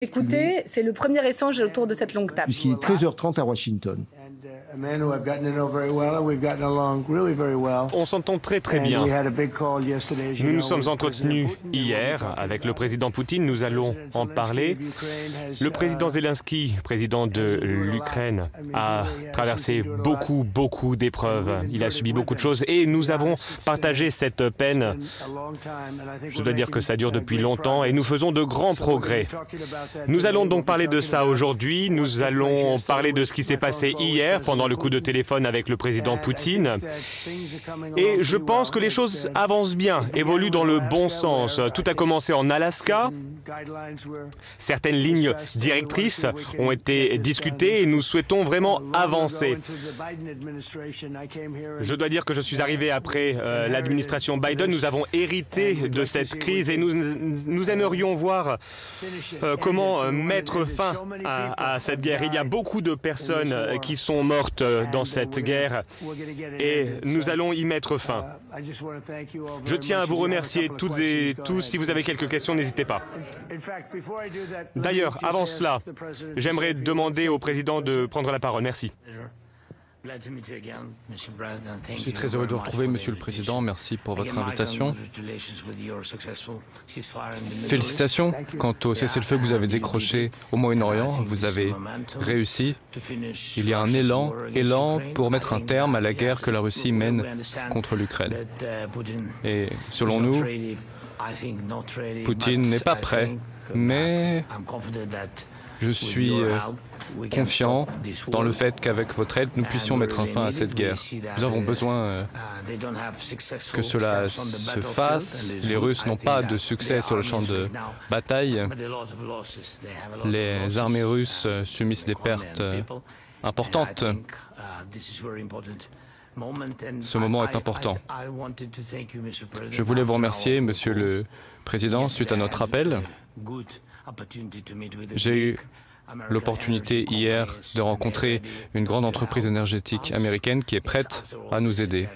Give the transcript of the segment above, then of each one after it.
Écoutez, c'est le premier échange autour de cette longue table. Puisqu'il est 13h30 à Washington. On s'entend très bien. Nous nous sommes entretenus hier avec le président Poutine, nous allons en parler. Le président Zelensky, président de l'Ukraine, a traversé beaucoup d'épreuves. Il a subi beaucoup de choses et nous avons partagé cette peine. Je dois dire que ça dure depuis longtemps et nous faisons de grands progrès. Nous allons donc parler de ça aujourd'hui. Nous allons parler de ce qui s'est passé hier pendant le coup de téléphone avec le président Poutine. Et je pense que les choses avancent bien, évoluent dans le bon sens. Tout a commencé en Alaska. Certaines lignes directrices ont été discutées et nous souhaitons vraiment avancer. Je dois dire que je suis arrivé après l'administration Biden. Nous avons hérité de cette crise et nous aimerions voir comment mettre fin à cette guerre. Il y a beaucoup de personnes qui sont mortes dans cette guerre et nous allons y mettre fin. Je tiens à vous remercier toutes et tous. Si vous avez quelques questions, n'hésitez pas. D'ailleurs, avant cela, j'aimerais demander au président de prendre la parole. Merci. Je suis très heureux de vous retrouver, Monsieur le Président. Merci pour votre invitation. Félicitations quant au cessez-le-feu que vous avez décroché au Moyen-Orient. Vous avez réussi. Il y a un élan pour mettre un terme à la guerre que la Russie mène contre l'Ukraine. Et selon nous, Poutine n'est pas prêt, mais je suis confiant dans le fait qu'avec votre aide, nous puissions mettre un fin à cette guerre. Nous avons besoin que cela se fasse. Les Russes n'ont pas de succès sur le champ de bataille. Les armées russes subissent des pertes importantes. Ce moment est important. Je voulais vous remercier, Monsieur le Président, suite à notre appel. J'ai eu l'opportunité hier de rencontrer une grande entreprise énergétique américaine qui est prête à nous aider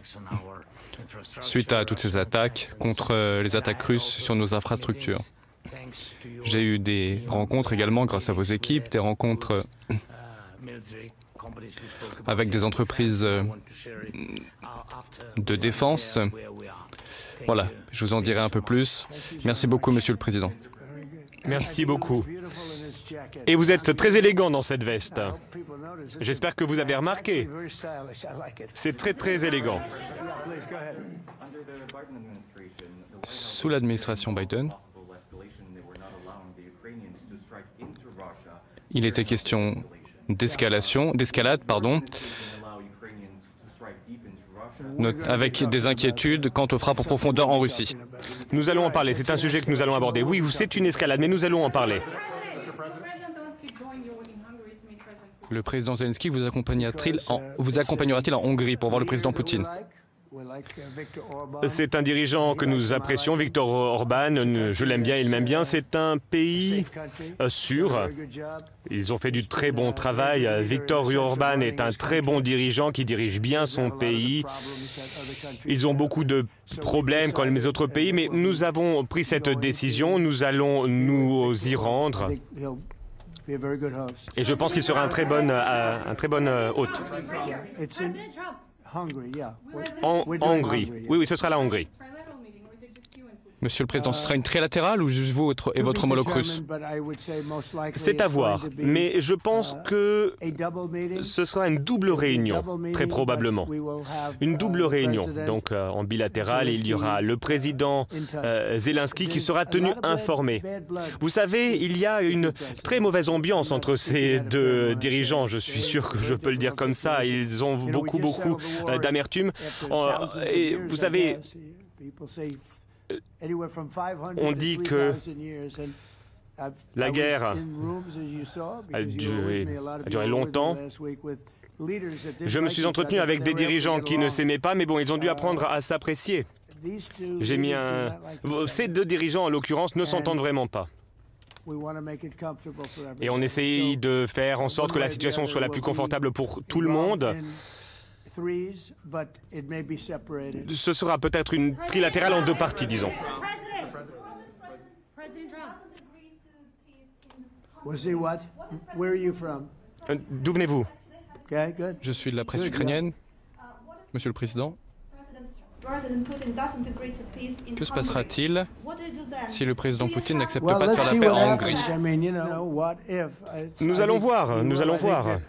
suite à toutes ces attaques contre les attaques russes sur nos infrastructures. J'ai eu des rencontres également grâce à vos équipes, des rencontres avec des entreprises de défense. Voilà, je vous en dirai un peu plus. Merci beaucoup, Monsieur le Président. Merci beaucoup. Et vous êtes très élégant dans cette veste. J'espère que vous avez remarqué. C'est très élégant. Sous l'administration Biden, il était question d'escalade, avec des inquiétudes quant aux frappes en profondeur en Russie. Nous allons en parler, c'est un sujet que nous allons aborder. Oui, c'est une escalade, mais nous allons en parler. Le président Zelensky vous accompagnera-t-il en Hongrie pour voir le président Poutine? C'est un dirigeant que nous apprécions, Viktor Orban. Je l'aime bien, il m'aime bien. C'est un pays sûr. Ils ont fait du très bon travail. Viktor Orban est un très bon dirigeant qui dirige bien son pays. Ils ont beaucoup de problèmes comme les autres pays, mais nous avons pris cette décision. Nous allons nous y rendre. Et je pense qu'il sera un très bon hôte. En Hongrie. Oui, ce sera la Hongrie. Monsieur le Président, ce sera une trilatérale ou juste vous et votre homologue russe? C'est à voir, mais je pense que ce sera une double réunion, très probablement. Une double réunion, donc en bilatéral, il y aura le président Zelensky qui sera tenu informé. Vous savez, il y a une très mauvaise ambiance entre ces deux dirigeants, je suis sûr que je peux le dire comme ça. Ils ont beaucoup d'amertume. Et vous savez, on dit que la guerre a duré longtemps. Je me suis entretenu avec des dirigeants qui ne s'aimaient pas, mais bon, ils ont dû apprendre à s'apprécier. Ces deux dirigeants, en l'occurrence, ne s'entendent vraiment pas. Et on essaye de faire en sorte que la situation soit la plus confortable pour tout le monde. Ce sera peut-être une trilatérale en deux parties, disons. D'où venez-vous? Je suis de la presse ukrainienne. Monsieur le Président, que se passera-t-il si le président Poutine n'accepte pas de faire la paix en Hongrie? Nous allons voir, nous allons voir.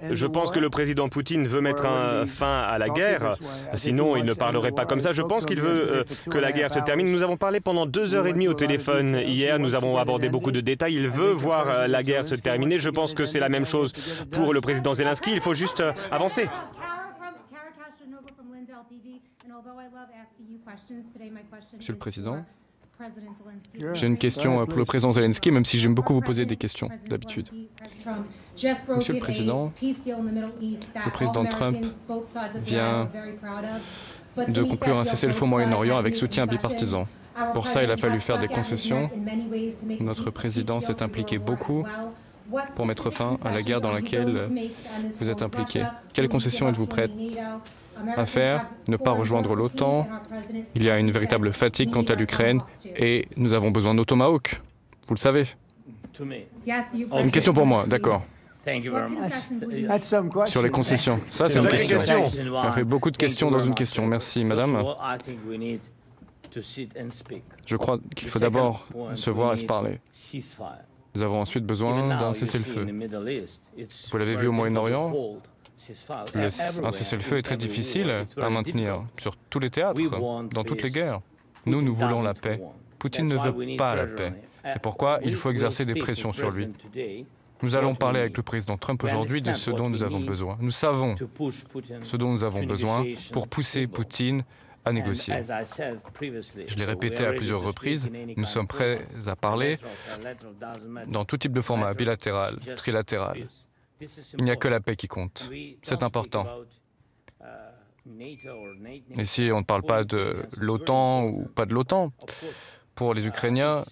Je pense que le président Poutine veut mettre fin à la guerre, sinon il ne parlerait pas comme ça. Je pense qu'il veut que la guerre se termine. Nous avons parlé pendant 2h30 au téléphone hier, nous avons abordé beaucoup de détails. Il veut voir la guerre se terminer. Je pense que c'est la même chose pour le président Zelensky. Il faut juste avancer. Monsieur le Président, j'ai une question pour le président Zelensky, même si j'aime beaucoup vous poser des questions d'habitude. Monsieur le Président, le président Trump vient de conclure un cessez-le-feu au Moyen-Orient avec soutien bipartisan. Pour ça, il a fallu faire des concessions. Notre président s'est impliqué beaucoup pour mettre fin à la guerre dans laquelle vous êtes impliqué. Quelles concessions êtes-vous prête à faire? Ne pas rejoindre l'OTAN. Il y a une véritable fatigue quant à l'Ukraine et nous avons besoin de nos Tomahawks. Vous le savez. Une question pour moi, d'accord. Sur les concessions. Ça, c'est une question. On fait beaucoup de questions dans une question. Merci, madame. Je crois qu'il faut d'abord se voir et se parler. Nous avons ensuite besoin d'un cessez-le-feu. Vous l'avez vu au Moyen-Orient, un cessez-le-feu est très difficile à maintenir sur tous les théâtres, dans toutes les guerres. Nous voulons la paix. Poutine ne veut pas la paix. C'est pourquoi il faut exercer des pressions sur lui. Nous allons parler avec le président Trump aujourd'hui de ce dont nous avons besoin. Nous savons ce dont nous avons besoin pour pousser Poutine à négocier. Je l'ai répété à plusieurs reprises, nous sommes prêts à parler dans tout type de format, bilatéral, trilatéral. Il n'y a que la paix qui compte. C'est important. Et si on ne parle pas de l'OTAN ou pas de l'OTAN, pour les Ukrainiens,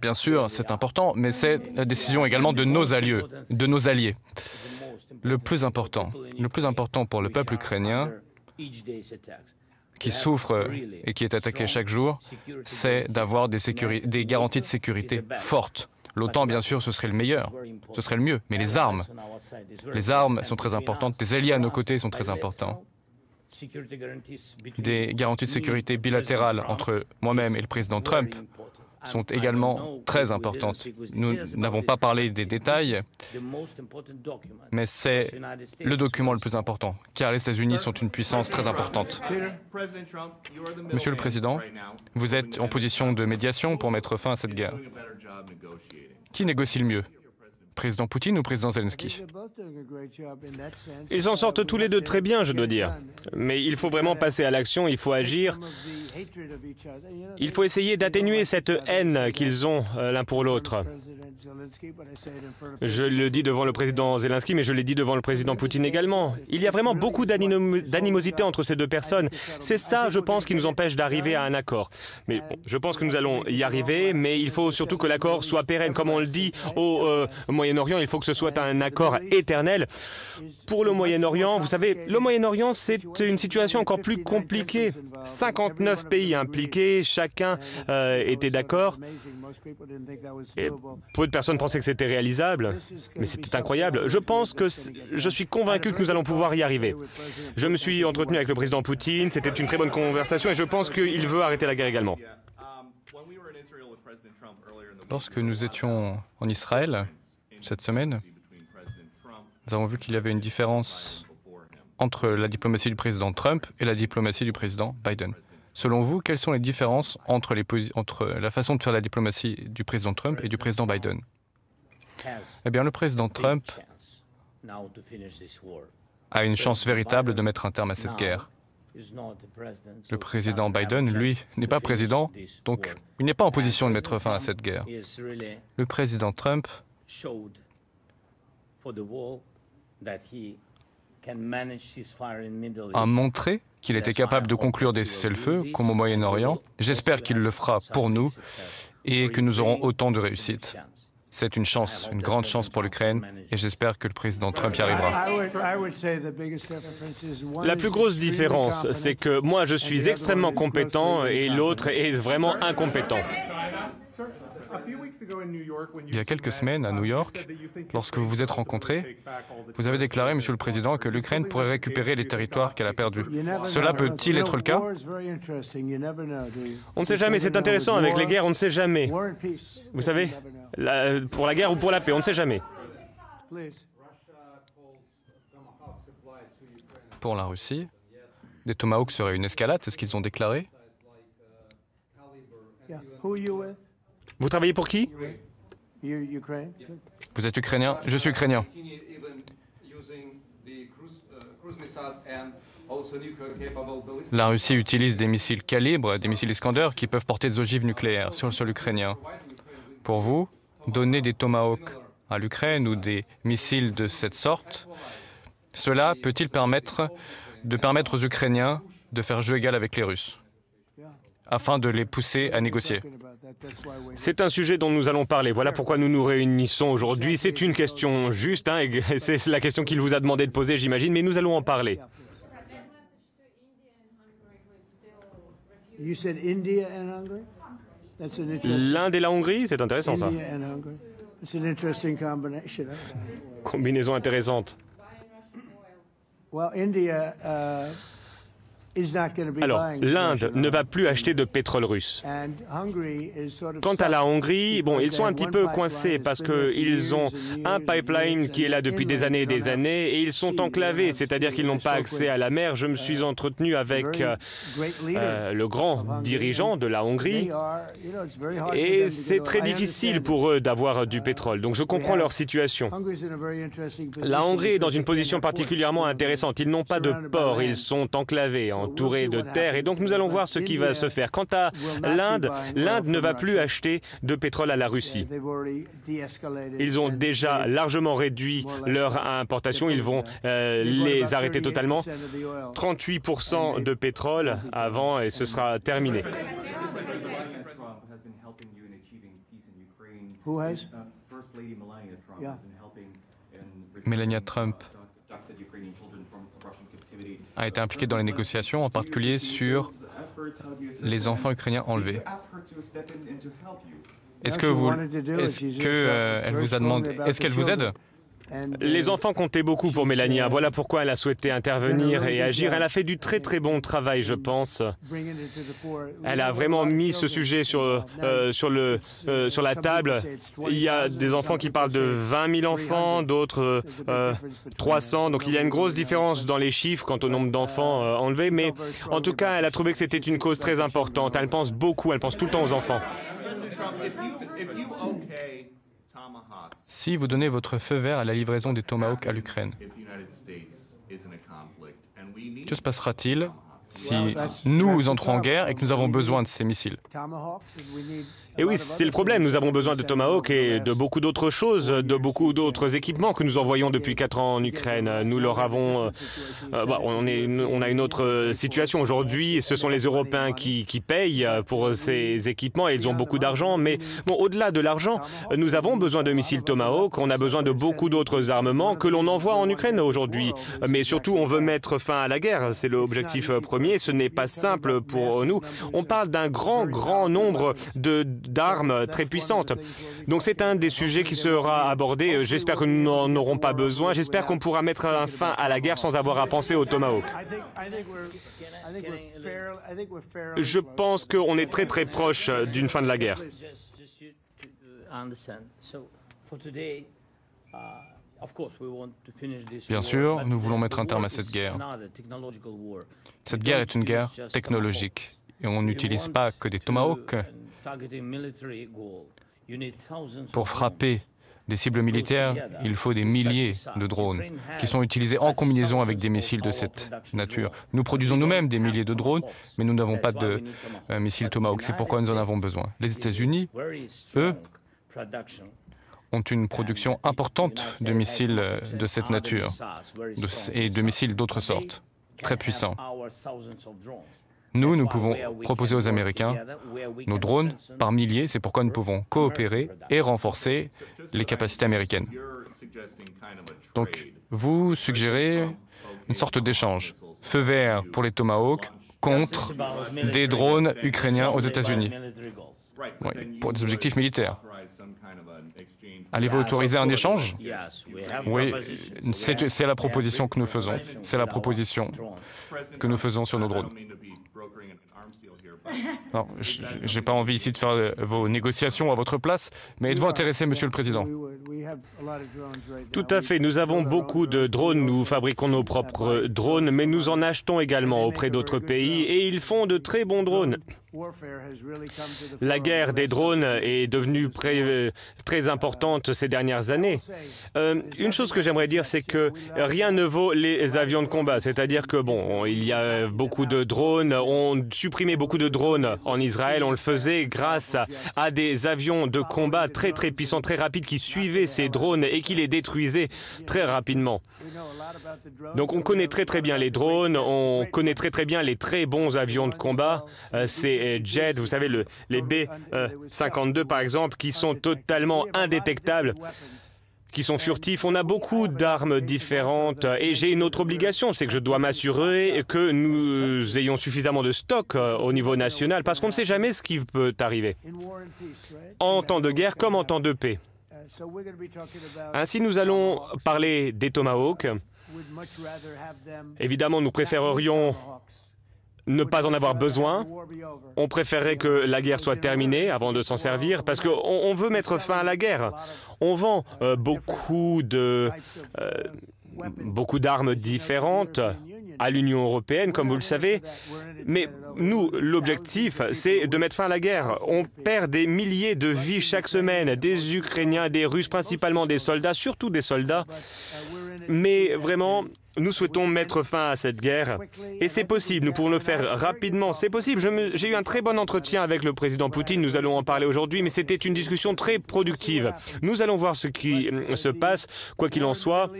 bien sûr, c'est important, mais c'est la décision également de nos alliés. Le plus important pour le peuple ukrainien, qui souffre et qui est attaqué chaque jour, c'est d'avoir des garanties de sécurité fortes. L'OTAN, bien sûr, ce serait le meilleur, ce serait le mieux, mais les armes sont très importantes, des alliés à nos côtés sont très importants. Des garanties de sécurité bilatérales entre moi-même et le président Trump sont également très importantes. Nous n'avons pas parlé des détails, mais c'est le document le plus important, car les États-Unis sont une puissance très importante. Monsieur le Président, vous êtes en position de médiation pour mettre fin à cette guerre. Qui négocie le mieux? Président Poutine ou président Zelensky? Ils s'en sortent tous les deux très bien, je dois dire. Mais il faut vraiment passer à l'action, il faut agir. Il faut essayer d'atténuer cette haine qu'ils ont l'un pour l'autre. Je le dis devant le président Zelensky, mais je l'ai dit devant le président Poutine également. Il y a vraiment beaucoup d'animosité entre ces deux personnes. C'est ça, je pense, qui nous empêche d'arriver à un accord. Mais bon, je pense que nous allons y arriver, mais il faut surtout que l'accord soit pérenne. Comme on le dit au Moyen-Orient, il faut que ce soit un accord éternel. Pour le Moyen-Orient, vous savez, le Moyen-Orient, c'est une situation encore plus compliquée. 59 pays impliqués, chacun était d'accord. Et peu de personnes pensaient que c'était réalisable, mais c'était incroyable. Je suis convaincu que nous allons pouvoir y arriver. Je me suis entretenu avec le président Poutine, c'était une très bonne conversation et je pense qu'il veut arrêter la guerre également. Lorsque nous étions en Israël cette semaine, nous avons vu qu'il y avait une différence entre la diplomatie du président Trump et la diplomatie du président Biden. Selon vous, quelles sont les différences entre la façon de faire la diplomatie du président Trump et du président Biden? Eh bien, le président Trump a une chance véritable de mettre un terme à cette guerre. Le président Biden, lui, n'est pas président, donc il n'est pas en position de mettre fin à cette guerre. Le président Trump a montré qu'il était capable de conclure des cessez-le-feu, comme au Moyen-Orient. J'espère qu'il le fera pour nous et que nous aurons autant de réussite. C'est une chance, une grande chance pour l'Ukraine, et j'espère que le président Trump y arrivera. La plus grosse différence, c'est que moi, je suis extrêmement compétent et l'autre est vraiment incompétent. Il y a quelques semaines, à New York, lorsque vous vous êtes rencontrés, vous avez déclaré, Monsieur le Président, que l'Ukraine pourrait récupérer les territoires qu'elle a perdus. Cela peut-il être le cas? On ne sait jamais, c'est intéressant avec les guerres, on ne sait jamais. Vous savez, pour la guerre ou pour la paix, on ne sait jamais. Pour la Russie, des Tomahawks seraient une escalade, c'est ce qu'ils ont déclaré. Vous travaillez pour qui? Vous êtes ukrainien? Je suis ukrainien. La Russie utilise des missiles calibres, des missiles Iskander qui peuvent porter des ogives nucléaires sur le sol ukrainien. Pour vous, donner des Tomahawks à l'Ukraine ou des missiles de cette sorte, cela peut-il permettre aux Ukrainiens de faire jeu égal avec les Russes, afin de les pousser à négocier? C'est un sujet dont nous allons parler. Voilà pourquoi nous nous réunissons aujourd'hui. C'est une question juste, hein, et c'est la question qu'il vous a demandé de poser, j'imagine, mais nous allons en parler. L'Inde et la Hongrie, c'est intéressant ça. Combinaison intéressante. Alors, l'Inde ne va plus acheter de pétrole russe. Quant à la Hongrie, bon, ils sont un petit peu coincés parce qu'ils ont un pipeline qui est là depuis des années et des années et ils sont enclavés, c'est-à-dire qu'ils n'ont pas accès à la mer. Je me suis entretenu avec le grand dirigeant de la Hongrie et c'est très difficile pour eux d'avoir du pétrole. Donc je comprends leur situation. La Hongrie est dans une position particulièrement intéressante. Ils n'ont pas de port, ils sont enclavés, entourés de terre, et donc nous allons voir ce qui va se faire. Quant à l'Inde, l'Inde ne va plus acheter de pétrole à la Russie. Ils ont déjà largement réduit leur importation, ils vont les arrêter totalement. 38% de pétrole avant et ce sera terminé. Melania Trump a été impliquée dans les négociations, en particulier sur les enfants ukrainiens enlevés. Est-ce qu'elle vous a demandé, est-ce qu'elle vous aide? Les enfants comptaient beaucoup pour Melania. Voilà pourquoi elle a souhaité intervenir et agir. Elle a fait du très très bon travail, je pense. Elle a vraiment mis ce sujet sur la table. Il y a des enfants qui parlent de 20 000 enfants, d'autres 300. Donc il y a une grosse différence dans les chiffres quant au nombre d'enfants enlevés. Mais en tout cas, elle a trouvé que c'était une cause très importante. Elle pense beaucoup, elle pense tout le temps aux enfants. Si vous donnez votre feu vert à la livraison des Tomahawks à l'Ukraine, que se passera-t-il si nous entrons en guerre et que nous avons besoin de ces missiles? Et oui, c'est le problème. Nous avons besoin de Tomahawk et de beaucoup d'autres choses, de beaucoup d'autres équipements que nous envoyons depuis 4 ans en Ukraine. Nous leur avons... on a une autre situation aujourd'hui. Ce sont les Européens qui payent pour ces équipements et ils ont beaucoup d'argent. Mais bon, au-delà de l'argent, nous avons besoin de missiles Tomahawk. On a besoin de beaucoup d'autres armements que l'on envoie en Ukraine aujourd'hui. Mais surtout, on veut mettre fin à la guerre. C'est l'objectif premier. Ce n'est pas simple pour nous. On parle d'un grand nombre d'armes très puissantes. Donc c'est un des sujets qui sera abordé. J'espère que nous n'en aurons pas besoin. J'espère qu'on pourra mettre un fin à la guerre sans avoir à penser au Tomahawk. Je pense qu'on est très très proche d'une fin de la guerre. Bien sûr, nous voulons mettre un terme à cette guerre. Cette guerre est une guerre technologique. Et on n'utilise pas que des Tomahawks. Pour frapper des cibles militaires, il faut des milliers de drones qui sont utilisés en combinaison avec des missiles de cette nature. Nous produisons nous-mêmes des milliers de drones, mais nous n'avons pas de missiles Tomahawk. C'est pourquoi nous en avons besoin. Les États-Unis, eux, ont une production importante de missiles de cette nature et de missiles d'autres sortes, très puissants. Nous pouvons proposer aux Américains nos drones par milliers, c'est pourquoi nous pouvons coopérer et renforcer les capacités américaines. Donc, vous suggérez une sorte d'échange. Feu vert pour les Tomahawks contre des drones ukrainiens aux États-Unis. Oui, pour des objectifs militaires. Allez-vous autoriser un échange? Oui, c'est la proposition que nous faisons. C'est la proposition que nous faisons sur nos drones. Non, je n'ai pas envie ici de faire vos négociations à votre place, mais êtes-vous intéressé, Monsieur le Président? Tout à fait. Nous avons beaucoup de drones. Nous fabriquons nos propres drones, mais nous en achetons également auprès d'autres pays et ils font de très bons drones. La guerre des drones est devenue très importante ces dernières années. Une chose que j'aimerais dire, c'est que rien ne vaut les avions de combat. C'est-à-dire que, bon, il y a beaucoup de drones. On supprimait beaucoup de drones en Israël. On le faisait grâce à des avions de combat très puissants, très rapides, qui suivaient ces drones et qui les détruisaient très rapidement. Donc on connaît très bien les drones, on connaît très bien les très bons avions de combat. Ces jets, vous savez, les B-52 par exemple, qui sont totalement indétectables, qui sont furtifs. On a beaucoup d'armes différentes et j'ai une autre obligation, c'est que je dois m'assurer que nous ayons suffisamment de stock au niveau national, parce qu'on ne sait jamais ce qui peut arriver, en temps de guerre comme en temps de paix. Ainsi, nous allons parler des Tomahawks. Évidemment, nous préférerions ne pas en avoir besoin. On préférerait que la guerre soit terminée avant de s'en servir, parce qu'on veut mettre fin à la guerre. On vend beaucoup d'armes différentes à l'Union européenne, comme vous le savez. Mais nous, l'objectif, c'est de mettre fin à la guerre. On perd des milliers de vies chaque semaine, des Ukrainiens, des Russes, principalement des soldats, surtout des soldats. Mais vraiment, nous souhaitons mettre fin à cette guerre. Et c'est possible, nous pouvons le faire rapidement. C'est possible. J'ai eu un très bon entretien avec le président Poutine. Nous allons en parler aujourd'hui, mais c'était une discussion très productive. Nous allons voir ce qui se passe. Quoi qu'il en soit,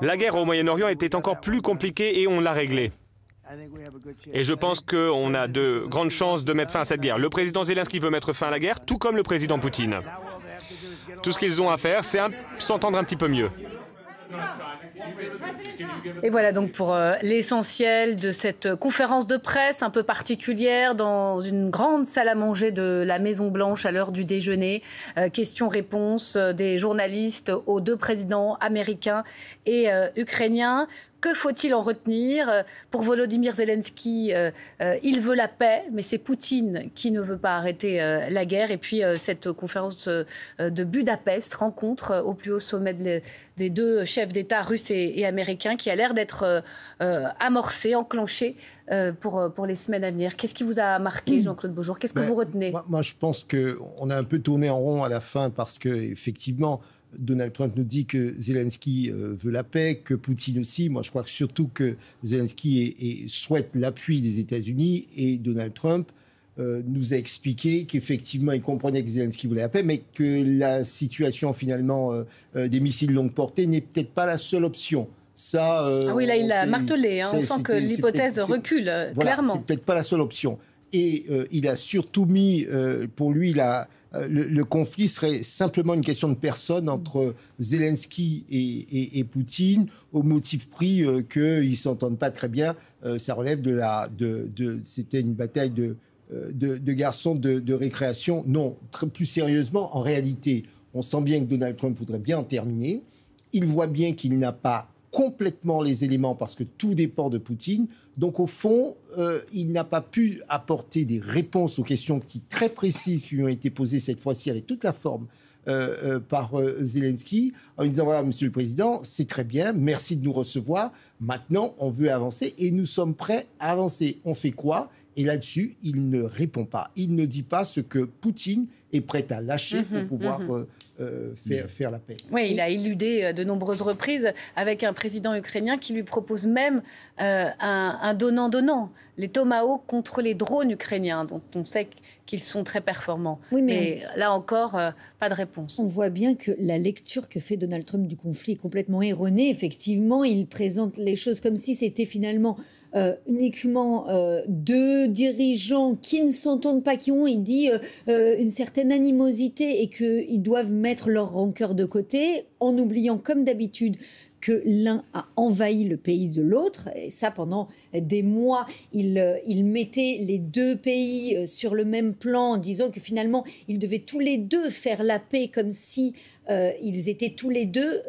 la guerre au Moyen-Orient était encore plus compliquée et on l'a réglée. Et je pense qu'on a de grandes chances de mettre fin à cette guerre. Le président Zelensky veut mettre fin à la guerre, tout comme le président Poutine. Tout ce qu'ils ont à faire, c'est s'entendre un petit peu mieux. Et voilà donc pour l'essentiel de cette conférence de presse un peu particulière dans une grande salle à manger de la Maison-Blanche à l'heure du déjeuner. Questions-réponses des journalistes aux deux présidents américains et ukrainiens. Que faut-il en retenir? Pour Volodymyr Zelensky, il veut la paix, mais c'est Poutine qui ne veut pas arrêter la guerre. Et puis cette conférence de Budapest, rencontre au plus haut sommet des deux chefs d'État russes et américains, qui a l'air d'être amorcée, enclenchée pour les semaines à venir. Qu'est-ce qui vous a marqué, Jean-Claude Beaujour? Qu'est-ce que vous retenez? Moi, je pense qu'on a un peu tourné en rond à la fin parce qu'effectivement, Donald Trump nous dit que Zelensky veut la paix, que Poutine aussi. Moi, je crois que surtout que Zelensky souhaite l'appui des États-Unis, et Donald Trump nous a expliqué qu'effectivement, il comprenait que Zelensky voulait la paix, mais que la situation finalement des missiles longue portée n'est peut-être pas la seule option. Ça, oui, là, il l'a martelé. On sent que l'hypothèse recule, clairement. C'est peut-être pas la seule option. Et il a surtout mis, pour lui, le conflit serait simplement une question de personne entre Zelensky et Poutine, au motif pris qu'ils ne s'entendent pas très bien. Ça relève c'était une bataille de garçons de récréation. Non, plus sérieusement, en réalité, on sent bien que Donald Trump voudrait bien en terminer. Il voit bien qu'il n'a pas complètement les éléments parce que tout dépend de Poutine. Donc, au fond, il n'a pas pu apporter des réponses aux questions très précises qui lui ont été posées cette fois-ci avec toute la forme par Zelensky, en lui disant, voilà, Monsieur le Président, c'est très bien, merci de nous recevoir. Maintenant, on veut avancer et nous sommes prêts à avancer. On fait quoi? Et là-dessus, il ne répond pas. Il ne dit pas ce que Poutine est prêt à lâcher pour pouvoir faire la paix. Oui, il a éludé de nombreuses reprises avec un président ukrainien qui lui propose même un donnant-donnant. Les Tomahawks contre les drones ukrainiens, dont on sait qu'ils sont très performants. Oui, mais là encore, pas de réponse. On voit bien que la lecture que fait Donald Trump du conflit est complètement erronée. Effectivement, il présente les choses comme si c'était finalement uniquement deux dirigeants qui ne s'entendent pas, qui ont, il dit, une certaine certaine animosité et qu'ils doivent mettre leur rancœur de côté en oubliant, comme d'habitude, que l'un a envahi le pays de l'autre. Et ça, pendant des mois, il mettait les deux pays sur le même plan en disant que finalement, ils devaient tous les deux faire la paix comme si ils étaient tous les deux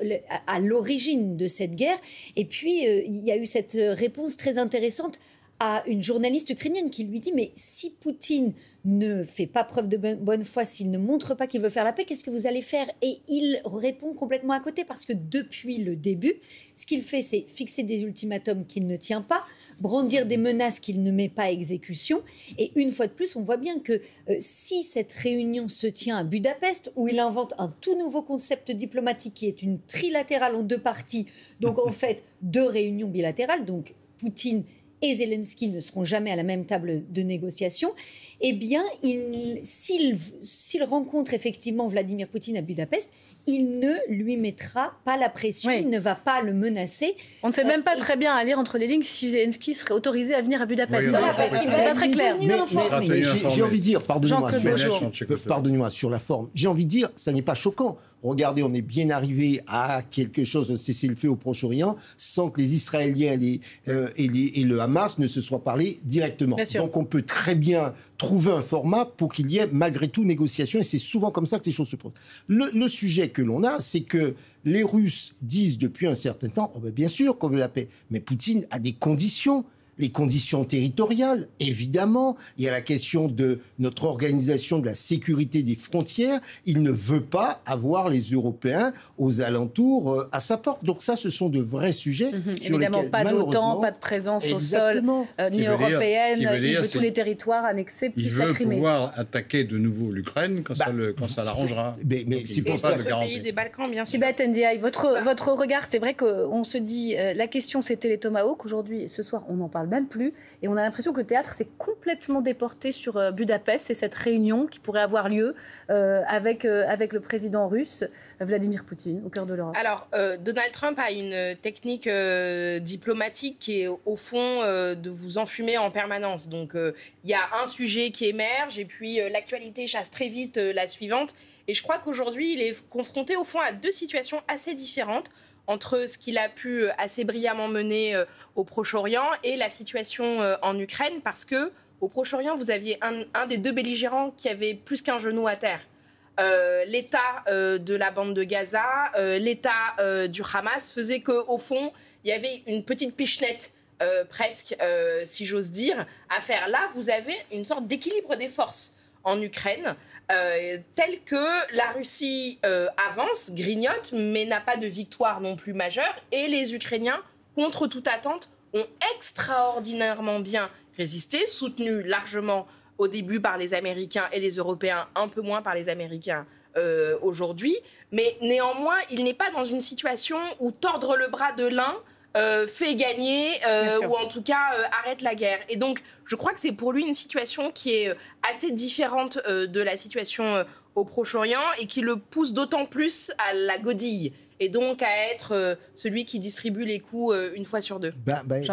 à l'origine de cette guerre. Et puis, il y a eu cette réponse très intéressante à une journaliste ukrainienne qui lui dit « Mais si Poutine ne fait pas preuve de bonne foi, s'il ne montre pas qu'il veut faire la paix, qu'est-ce que vous allez faire ?» Et il répond complètement à côté parce que depuis le début, ce qu'il fait, c'est fixer des ultimatums qu'il ne tient pas, brandir des menaces qu'il ne met pas à exécution. Et une fois de plus, on voit bien que si cette réunion se tient à Budapest, où il invente un tout nouveau concept diplomatique qui est une trilatérale en deux parties, donc en fait 2 réunions bilatérales, donc Poutine et Zelensky ne seront jamais à la même table de négociation, eh bien, s'il rencontre effectivement Vladimir Poutine à Budapest, il ne lui mettra pas la pression, il ne va pas le menacer. On ne sait même pas très bien à lire entre les lignes si Zelensky serait autorisé à venir à Budapest. C'est pas très clair. Mais j'ai envie de dire, pardonnez-moi sur la forme, j'ai envie de dire, ça n'est pas choquant. Regardez, on est bien arrivé à quelque chose de cessez-le-feu au Proche-Orient sans que les Israéliens et le Hamas ne se soient parlé directement. Donc on peut très bien trouver un format pour qu'il y ait malgré tout négociation, et c'est souvent comme ça que les choses se posent. Le sujet que l'on a, c'est que les Russes disent depuis un certain temps, oh ben bien sûr qu'on veut la paix, mais Poutine a des conditions. Les conditions territoriales, évidemment. Il y a la question de notre organisation de la sécurité des frontières. Il ne veut pas avoir les Européens aux alentours à sa porte. Donc ça, ce sont de vrais sujets sur évidemment, lesquels, pas d'OTAN, pas de présence au sol, ni européenne. Il veut tous les territoires annexés, plus la Crimée. Il veut pouvoir attaquer de nouveau l'Ukraine quand ça l'arrangera. Mais c'est pour ça que pays des Balkans, bien sûr. Sibeth Ndiaye, votre regard, c'est vrai qu'on se dit, la question c'était les Tomahawks. Aujourd'hui, ce soir, on en parle même plus, et on a l'impression que le théâtre s'est complètement déporté sur Budapest. C'est cette réunion qui pourrait avoir lieu avec le président russe Vladimir Poutine au cœur de l'Europe. Alors Donald Trump a une technique diplomatique qui est au fond de vous enfumer en permanence. Donc il y a un sujet qui émerge et puis l'actualité chasse très vite la suivante. Et je crois qu'aujourd'hui il est confronté au fond à 2 situations assez différentes entre ce qu'il a pu assez brillamment mener au Proche-Orient et la situation en Ukraine, parce que au Proche-Orient, vous aviez un des 2 belligérants qui avait plus qu'un genou à terre. L'État de la bande de Gaza, l'État du Hamas faisait qu'au fond, il y avait une petite pichenette presque, si j'ose dire, à faire. Là, vous avez une sorte d'équilibre des forces en Ukraine, tel que la Russie avance, grignote, mais n'a pas de victoire non plus majeure. Et les Ukrainiens, contre toute attente, ont extraordinairement bien résisté, soutenus largement au début par les Américains et les Européens, un peu moins par les Américains aujourd'hui. Mais néanmoins, il n'est pas dans une situation où tordre le bras de l'un fait gagner ou en tout cas arrête la guerre. Et donc, je crois que c'est pour lui une situation qui est assez différente de la situation au Proche-Orient et qui le pousse d'autant plus à la godille et donc à être celui qui distribue les coups une fois sur 2.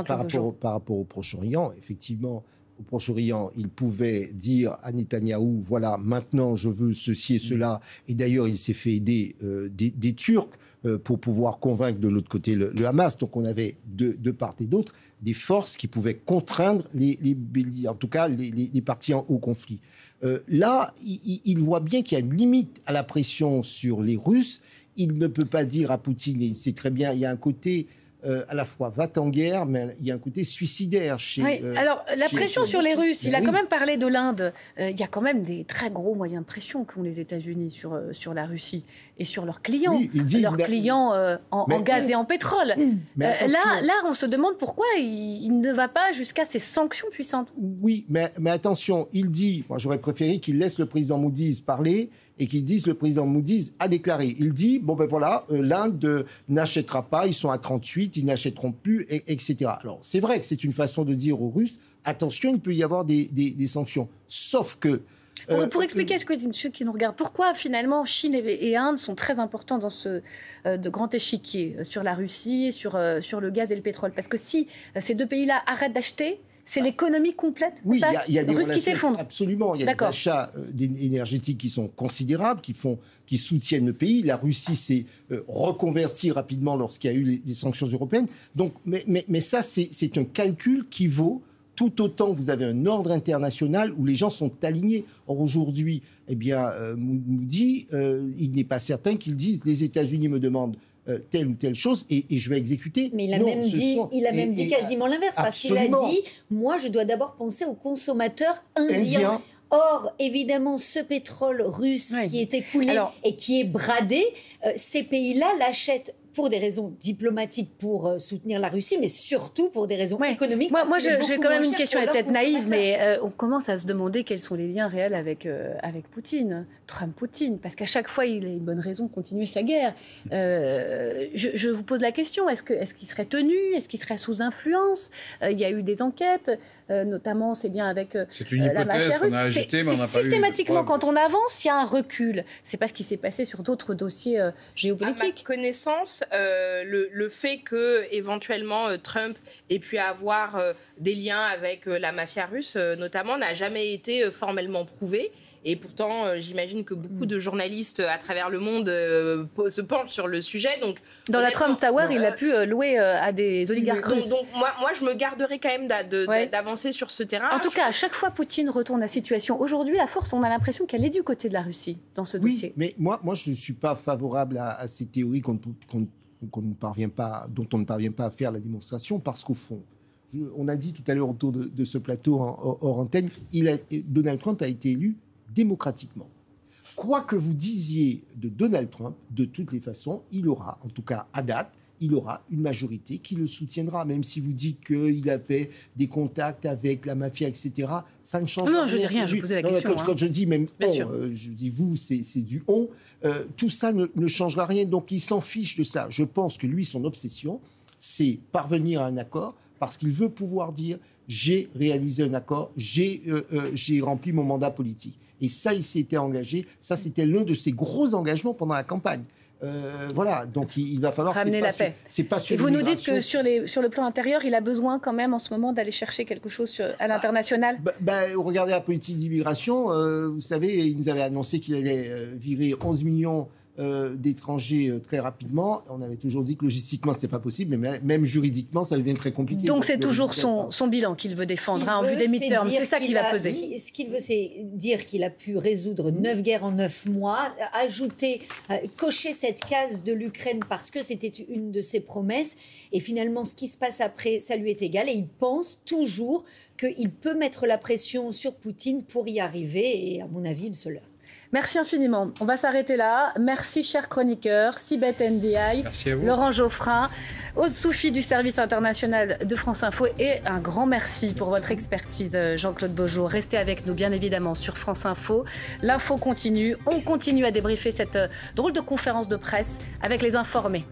Par rapport au Proche-Orient, effectivement, au Proche-Orient, il pouvait dire à Netanyahou, voilà, maintenant je veux ceci et cela. Et d'ailleurs, il s'est fait aider des Turcs pour pouvoir convaincre de l'autre côté le Hamas. Donc on avait de part et d'autre des forces qui pouvaient contraindre en tout cas les parties au conflit. Là, il voit bien qu'il y a une limite à la pression sur les Russes. Il ne peut pas dire à Poutine, et il sait très bien, il y a un côté à la fois va-t-en-guerre, mais il y a un côté suicidaire chez... Oui, alors la pression sur les Russes, il a quand même parlé de l'Inde. Il y a quand même des très gros moyens de pression qu'ont les États-Unis sur la Russie et sur leurs clients, en gaz et en pétrole. Là, on se demande pourquoi il ne va pas jusqu'à ces sanctions puissantes. Oui, mais attention, il dit, moi j'aurais préféré qu'il laisse le président Moody's parler et qu'ils disent le président Moody's a déclaré. Il dit, bon ben voilà, l'Inde n'achètera pas, ils sont à 38, ils n'achèteront plus, etc. Alors c'est vrai que c'est une façon de dire aux Russes, attention, il peut y avoir des sanctions. Sauf que... pour expliquer ceux qui nous regardent, pourquoi finalement Chine et Inde sont très importants dans ce de grand échiquier sur la Russie, sur le gaz et le pétrole. Parce que si ces 2 pays-là arrêtent d'acheter, C'est l'économie complète, oui, ça? Il y a des Russes qui s'effondrent. Absolument, il y a des achats énergétiques qui sont considérables, qui soutiennent le pays. La Russie s'est reconvertie rapidement lorsqu'il y a eu les sanctions européennes. Donc, mais ça, c'est un calcul qui vaut tout autant. Vous avez un ordre international où les gens sont alignés. Or, aujourd'hui, eh bien, Moody, il n'est pas certain qu'ils disent les États-Unis me demandent telle ou telle chose et je vais exécuter. Mais il a même dit quasiment l'inverse, parce qu'il a dit moi je dois d'abord penser aux consommateurs indiens. Or, évidemment, ce pétrole russe qui est écoulé et qui est bradé, ces pays-là l'achètent pour des raisons diplomatiques, pour soutenir la Russie, mais surtout pour des raisons économiques. Moi j'ai quand même une question, elle est peut-être naïve, mais on commence à se demander quels sont les liens réels avec Poutine, Trump-Poutine, parce qu'à chaque fois, il a une bonne raison de continuer sa guerre. Je vous pose la question, est-ce qu'il serait tenu? Est-ce qu'il serait sous influence? Il y a eu des enquêtes, notamment c'est bien avec c'est une hypothèse qu'on a agitée, mais on n'a pas eu... Systématiquement, quand on avance, il y a un recul. C'est pas ce qui s'est passé sur d'autres dossiers géopolitiques. À ma connaissance, le fait que éventuellement Trump ait pu avoir des liens avec la mafia russe, notamment, n'a jamais été formellement prouvé. Et pourtant, j'imagine que beaucoup de journalistes à travers le monde se penchent sur le sujet. Donc, dans la Trump Tower, il a pu louer à des oligarques russes. Donc moi, je me garderai quand même d'avancer sur ce terrain. En tout cas, à chaque fois, Poutine retourne la situation. Aujourd'hui, la force, on a l'impression qu'elle est du côté de la Russie dans ce dossier. Mais moi, je ne suis pas favorable à ces théories dont on ne parvient pas à faire la démonstration, parce qu'au fond, on a dit tout à l'heure autour de ce plateau hors antenne, Donald Trump a été élu démocratiquement. Quoi que vous disiez de Donald Trump, de toutes les façons, il aura, en tout cas à date, il aura une majorité qui le soutiendra, même si vous dites qu'il avait des contacts avec la mafia, etc. Ça ne change rien. Non, je dis rien, je posais la question. Quand je dis même je dis vous, c'est du on. Tout ça ne changera rien, donc il s'en fiche de ça. Je pense que lui, son obsession, c'est parvenir à un accord, parce qu'il veut pouvoir dire j'ai réalisé un accord, j'ai rempli mon mandat politique. Et ça, il s'était engagé. Ça, c'était l'un de ses gros engagements pendant la campagne. Voilà, donc il va falloir ramener la paix. C'est pas sur et vous nous dites que sur le plan intérieur, il a besoin quand même en ce moment d'aller chercher quelque chose à l'international. Regardez la politique d'immigration. Vous savez, il nous avait annoncé qu'il allait virer 11 millions d'étrangers très rapidement. On avait toujours dit que logistiquement, ce n'était pas possible, mais même juridiquement, ça devient très compliqué. Donc c'est toujours son bilan qu'il veut défendre en vue des midterms. C'est ça qui va peser. Ce qu'il veut, c'est dire qu'il a pu résoudre 9 guerres en 9 mois, cocher cette case de l'Ukraine parce que c'était une de ses promesses. Et finalement, ce qui se passe après, ça lui est égal. Et il pense toujours qu'il peut mettre la pression sur Poutine pour y arriver. Et à mon avis, il se leurre. Merci infiniment. On va s'arrêter là. Merci, chers chroniqueurs, Sibeth Ndiaye, Laurent Geoffrin, Aude Soufi du service international de France Info, et un grand merci pour votre expertise, Jean-Claude Beaujour. Restez avec nous, bien évidemment, sur France Info. L'info continue. On continue à débriefer cette drôle de conférence de presse avec les informés.